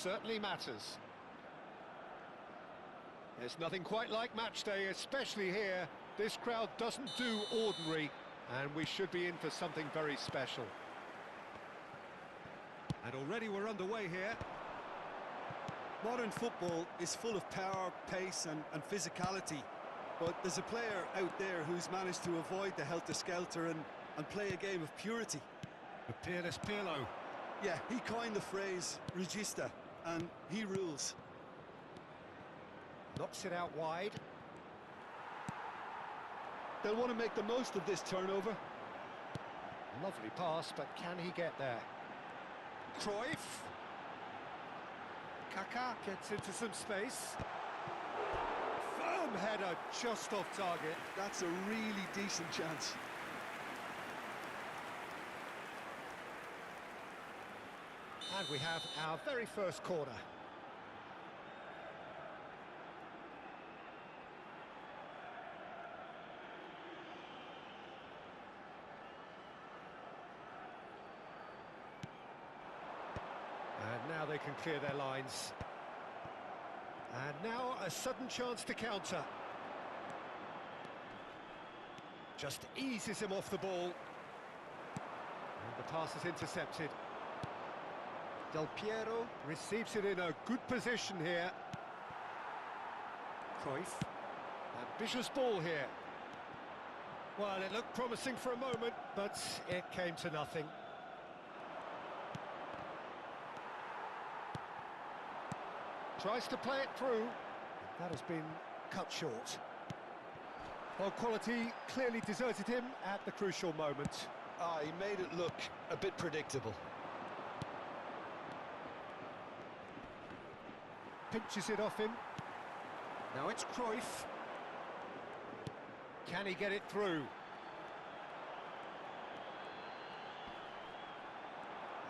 certainly matters. There's nothing quite like match day, especially here. This crowd doesn't do ordinary, and we should be in for something very special. And already we're underway here. Modern football is full of power, pace and physicality, but there's a player out there who's managed to avoid the helter-skelter and play a game of purity. The peerless Pirlo. Yeah, he coined the phrase regista, and he rules. Knocks it out wide. They'll want to make the most of this turnover. Lovely pass, but can he get there? Cruyff. Kaká gets into some space. Firm header, just off target. That's a really decent chance. And we have our very first corner. And now they can clear their lines. And now a sudden chance to counter. Just eases him off the ball. And the pass is intercepted. Del Piero receives it in a good position here. Cruyff. Ambitious ball here. Well, it looked promising for a moment, but it came to nothing. Tries to play it through. That has been cut short. Well, quality clearly deserted him at the crucial moment. He made it look a bit predictable. Pinches it off him. Now it's Cruyff. Can he get it through?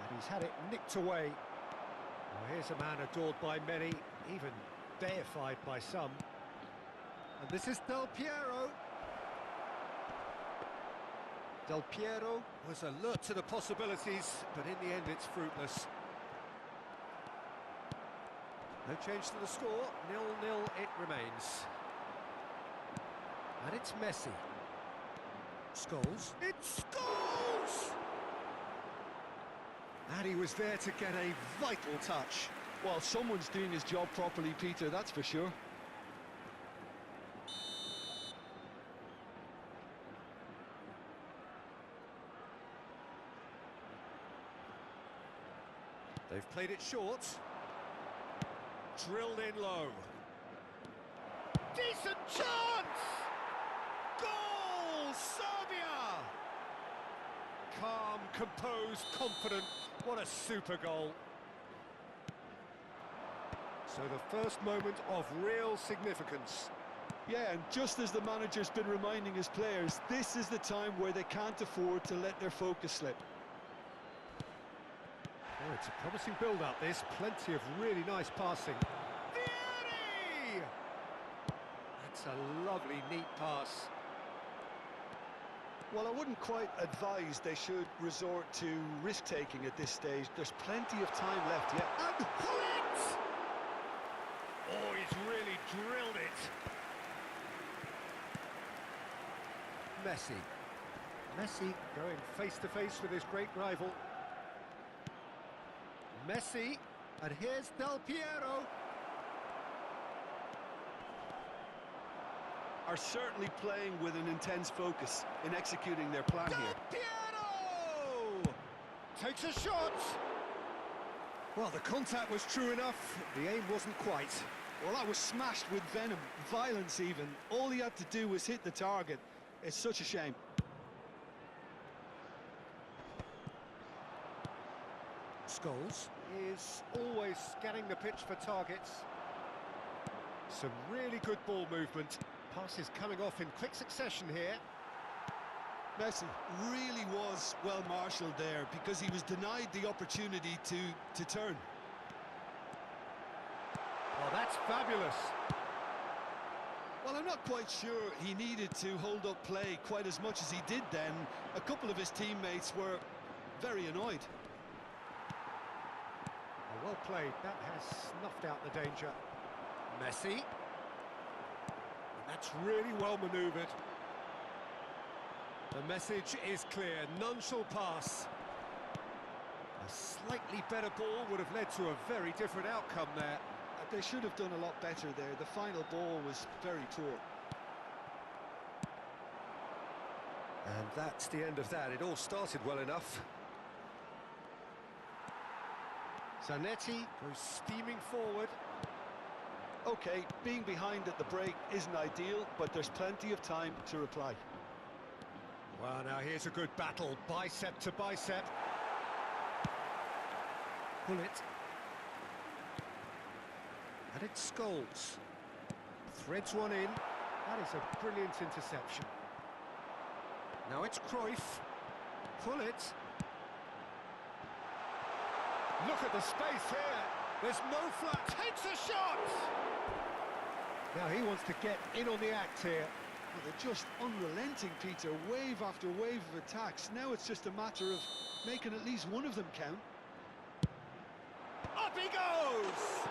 And he's had it nicked away. Well, here's a man adored by many, even deified by some. And this is Del Piero. Del Piero was alert to the possibilities, but in the end it's fruitless. No change to the score, 0-0 it remains. And it's Messi. Scholes. It's Scholes! And he was there to get a vital touch. Well, someone's doing his job properly, Peter, that's for sure. They've played it short. Drilled in low. Decent chance! Goal! Serbia! Calm, composed, confident. What a super goal. So the first moment of real significance. Yeah, and just as the manager's been reminding his players, this is the time where they can't afford to let their focus slip. Oh, it's a promising build-up, this. Plenty of really nice passing. Vieri! That's a lovely, neat pass. Well, I wouldn't quite advise they should resort to risk-taking at this stage. There's plenty of time left yet. And hit! Oh, he's really drilled it. Messi. Messi going face-to-face with his great rival. Messi, and here's Del Piero. Are certainly playing with an intense focus in executing their plan Del here. Piero! Takes a shot. Well, the contact was true enough. The aim wasn't quite. Well, that was smashed with venom, violence even. All he had to do was hit the target. It's such a shame. Scholes is always scanning the pitch for targets. Some really good ball movement. Passes coming off in quick succession here. Messi really was well marshalled there because he was denied the opportunity to turn. Well, that's fabulous. Well, I'm not quite sure he needed to hold up play quite as much as he did then. A couple of his teammates were very annoyed. Well played. That has snuffed out the danger. Messi. And that's really well manoeuvred. The message is clear. None shall pass. A slightly better ball would have led to a very different outcome there. They should have done a lot better there. The final ball was very poor. And that's the end of that. It all started well enough. Zanetti goes steaming forward. Okay, being behind at the break isn't ideal, but there's plenty of time to reply. Well, now here's a good battle, bicep to bicep. Pull it. And it Scholes. Threads one in. That is a brilliant interception. Now it's Cruyff. Pull it. Look at the space here. There's no flat. Takes a shot! Now he wants to get in on the act here. Well, they're just unrelenting, Peter. Wave after wave of attacks. Now it's just a matter of making at least one of them count. Up he goes!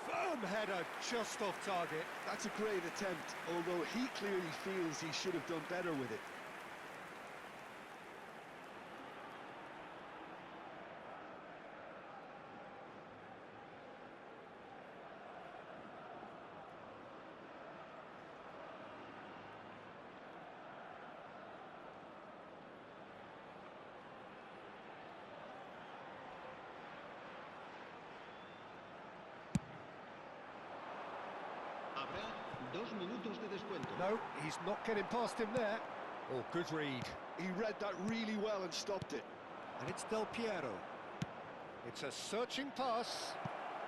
Firm header just off target. That's a great attempt, although he clearly feels he should have done better with it. No, he's not getting past him there. Oh, good read. He read that really well and stopped it. And it's Del Piero. It's a searching pass.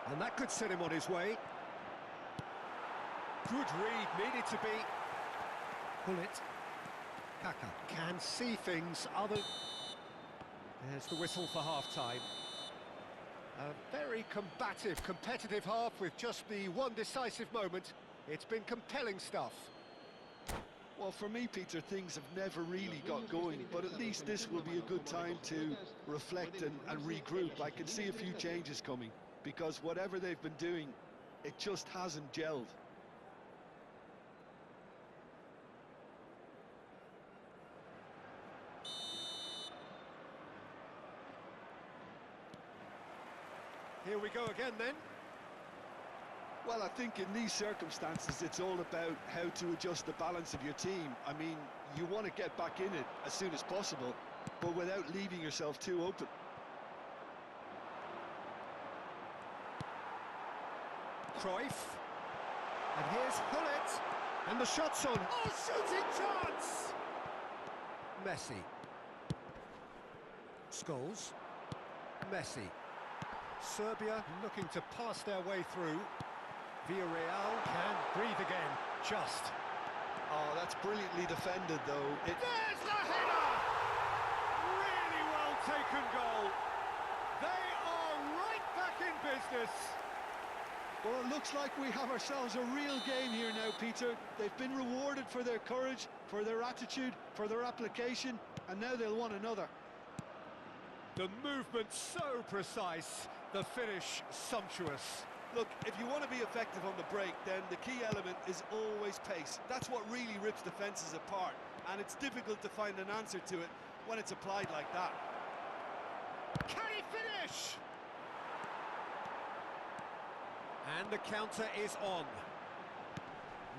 And that could set him on his way. Good read, needed to be. Pull it. Kaka can see things other... There's the whistle for half-time. A very combative, competitive half with just the one decisive moment. It's been compelling stuff. Well, for me, Peter, things have never really got going, but at least this will be a good time to reflect and regroup. I can see a few changes coming, because whatever they've been doing, it just hasn't gelled. Here we go again, then. Well, I think in these circumstances, it's all about how to adjust the balance of your team. I mean, you want to get back in it as soon as possible, but without leaving yourself too open. Cruyff. And here's Hullet. And the shot's on. Oh, shooting chance! Messi. Scholes. Messi. Serbia looking to pass their way through. Villarreal can breathe again, just. Oh, that's brilliantly defended, though. There's the header! Really well taken goal. They are right back in business. Well, it looks like we have ourselves a real game here now, Peter. They've been rewarded for their courage, for their attitude, for their application, and now they'll want another. The movement so precise, the finish sumptuous. Look, if you want to be effective on the break, then the key element is always pace. That's what really rips defences apart, and it's difficult to find an answer to it when it's applied like that. Can he finish? And the counter is on.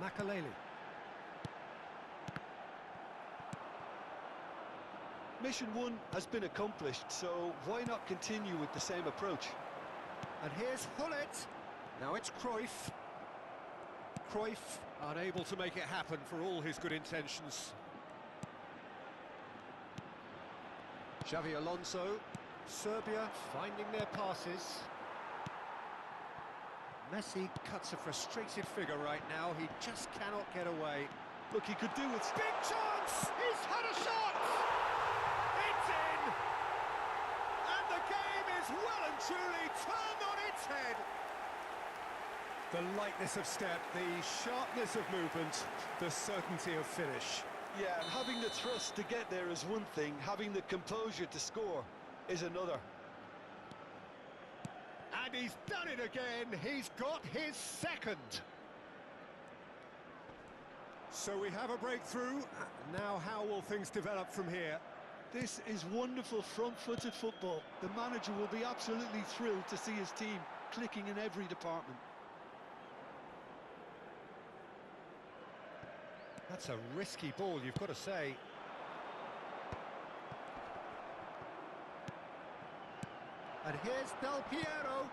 Makaleli. Mission one has been accomplished, so why not continue with the same approach? And here's Hullet. Now it's Cruyff. Cruyff unable to make it happen for all his good intentions. Xavi Alonso. Serbia finding their passes. Messi cuts a frustrated figure right now. He just cannot get away. Look, he could do it. Big chance! He's had a shot! It's in! And the game is well and truly turned on its head. The lightness of step, the sharpness of movement, the certainty of finish. Yeah, and having the thrust to get there is one thing, having the composure to score is another. And he's done it again. He's got his second. So we have a breakthrough. Now how will things develop from here? This is wonderful front-footed football. The manager will be absolutely thrilled to see his team clicking in every department. That's a risky ball, you've got to say. And here's Del Piero.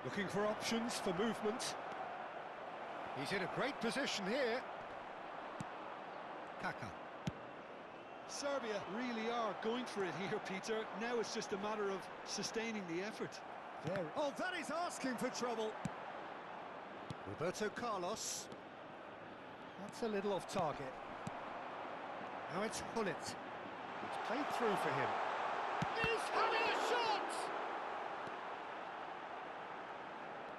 Looking for options for movement. He's in a great position here. Kaka. Serbia really are going for it here, Peter. Now it's just a matter of sustaining the effort. Oh, that is asking for trouble. Roberto Carlos. That's a little off target. Now it's Hullet. It's played through for him. He's having a shot!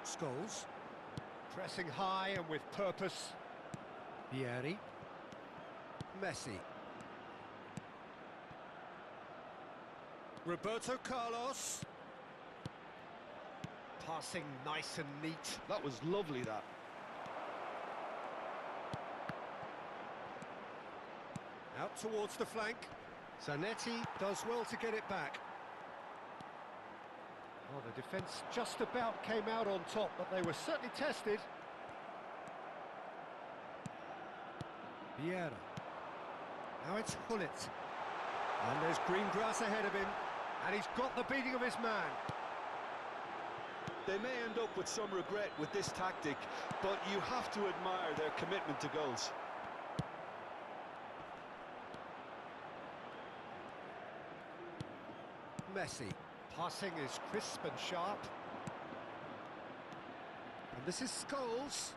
Scholes. Pressing high and with purpose. Vieri. Messi. Roberto Carlos. Passing nice and neat. That was lovely, that. Out towards the flank. Zanetti does well to get it back. Well, the defence just about came out on top, but they were certainly tested. Vieira. Now it's Hullet. And there's green grass ahead of him. And he's got the beating of his man. They may end up with some regret with this tactic, but you have to admire their commitment to goals. Messi. Passing is crisp and sharp. And this is Scholes.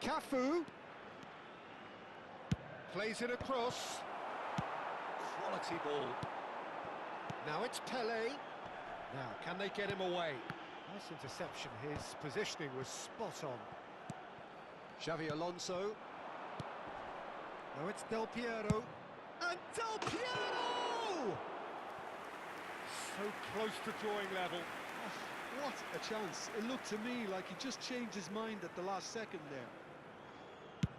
Cafu. Plays it across. Quality ball. Now it's Pele. Now, can they get him away? Nice interception. His positioning was spot on. Xavi Alonso. Now it's Del Piero. And Del Piero! So close to drawing level. Oh, what a chance. It looked to me like he just changed his mind at the last second there.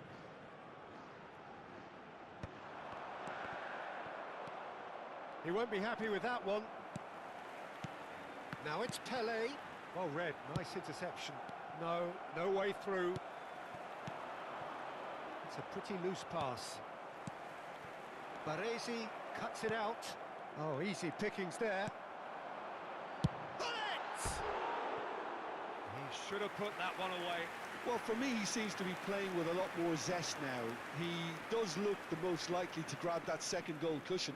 He won't be happy with that one. Now it's Pele. Well read, nice interception. No way through. It's a pretty loose pass. Baresi cuts it out. Oh, easy pickings there. Bullet! He should have put that one away. Well, for me, he seems to be playing with a lot more zest now. He does look the most likely to grab that second goal cushion.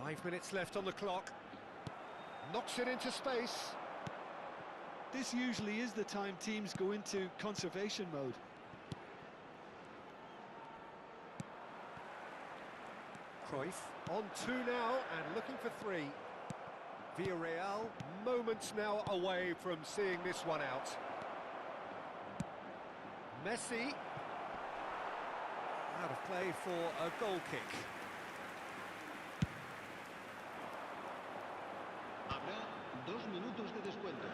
Five minutes left on the clock. Knocks it into space. This usually is the time teams go into conservation mode. Cruyff on two now and looking for three. Villarreal moments now away from seeing this one out. Messi. Out of play for a goal kick. Habrá 2 minutos de descuento.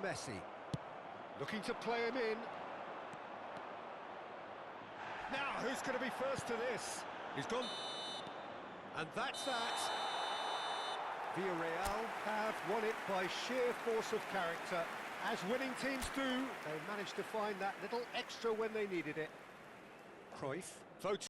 Messi. Looking to play him in. Now, who's going to be first to this? He's gone. And that's that. Villarreal have won it by sheer force of character. As winning teams do, they managed to find that little extra when they needed it. Cruyff votes